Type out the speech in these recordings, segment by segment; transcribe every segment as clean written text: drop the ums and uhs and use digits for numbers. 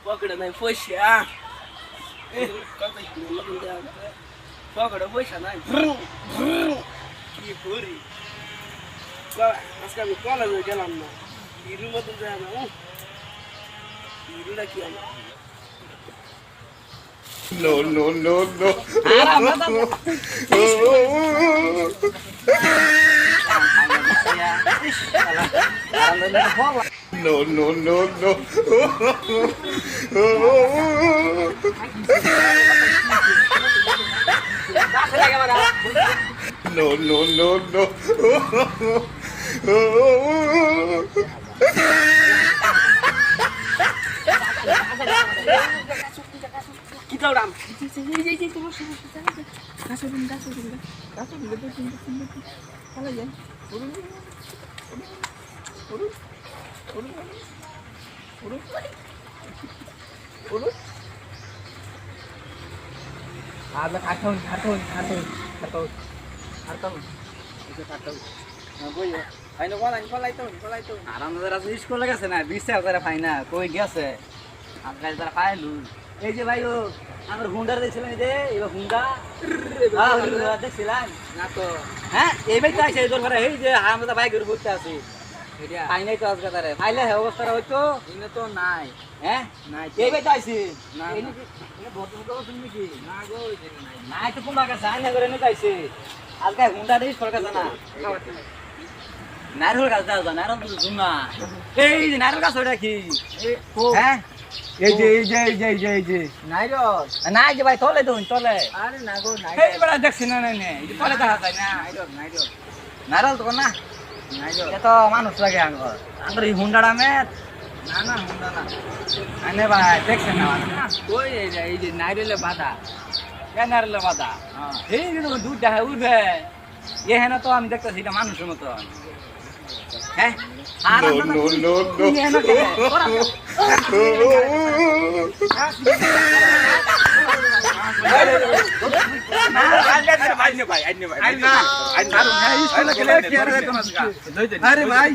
পকেটে নাই পয়সা পকেটে পয়সা নাই কি করি আজকে আমি কলেজে গেলাম না হিরুর মতন যায় না হিরুটা কি আমার No, no, no, no. No, no, no, no. No, no, no, no. Kita udah. Ada karton. Itu karton. Nah, boy. Ayo kolai tuh. আমাদের আজ স্কুলে গেছে না বিশ্বাস করে পাই না কই গেছে আজকাল তারা পাইলু এই যে ভাই ও আমার হুন্ডার দেখছিলাম এই যে এবার হুন্ডা দেখছিলাম না তো। হ্যাঁ এই ভাই তো আইসে তোর ঘরে এই যে আমরা বাইকের ঘুরতে আছি এটা পাই নাই তো আজকে তারে পাইলে হে অবস্থাটা হইতো ইনে তো নাই। হ্যাঁ নাই। এই ভাই তো আইসি না, এই না। নাকি বর্তমান তো তুমি কি না গো এখানে নাই। নাই তো কোন বাগা সাইন করে নিতে আইছে আজকে হুন্ডা দেই সরকার জানা নারকেল গাছ দাও নারকেল জুমা এই যে নারকেল গাছ ওটা কি হ্যাঁ এই যে নাই রো। নাই যে ভাই তলে তো তলে আরে না গো নাই। এই বড় দেখছি না না এই যে তলে দেখা যায় না নাই রো। নারকেল তো না নাই রো। এত মানুষ লাগে আঙ্গর আঙ্গর এই হুন্ডাটা মে না হুন্ডা না। আনে ভাই দেখছেন না কই এই যে নাইরেলে বাধা। কেন নারকেল বাদা হ্যাঁ। এই যে দুধ দেখা উঠবে এ হেন তো আমি দেখতেছি এটা মানুষের মতো হ্যাঁ আর No, no, no, আরে ভাই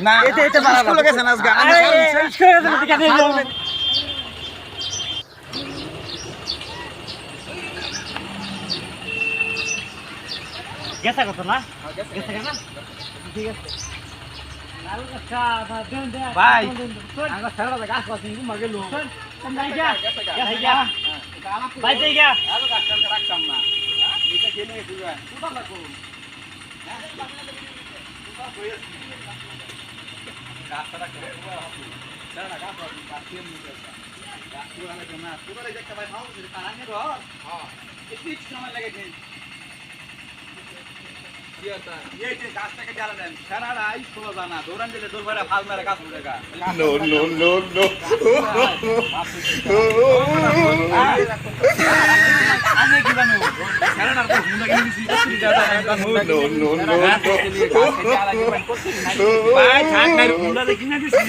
না এটা স্কুলে গেছে না আজকে গেছে কত না গেছে কেন ঠিক আছে ভাই আমার সারা গাছ আছে কিন্তু মাগে লো নাই গা গেছে গা ভাই যাই গা আলো গাছ রাখতাম না এটা কেনে দিবা কোথা লাগো গাছটা করে সারা গাছ আছে গাছ কেন নিতে গাছ পুরা লাগে না পুরা লাগে একটা ভাই ভাও কারণে রো হ্যাঁ একটু সময় লাগে দিন এই যে গাছটাকে জ্বালা দেন সারারাই ষোলো জানা দৌড়ান দিলে দৌড় ভাড়া ফাল মেরে গাছ উঠে গা no, no, no, no. আমি কি জানো সারাটার তো হুন্ডা কিনে দিছি No, no, no, ভাই থাক না হুন্ডা কিনে দিছি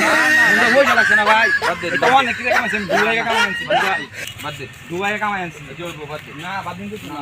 হুন্ডা বই লাগছে না ভাই এটা অনেক কি কামাইছেন দুবাইকে কামাইছেন ভাই বাদ দে দুবাইকে কামাইছেন না বাদ দিন তো না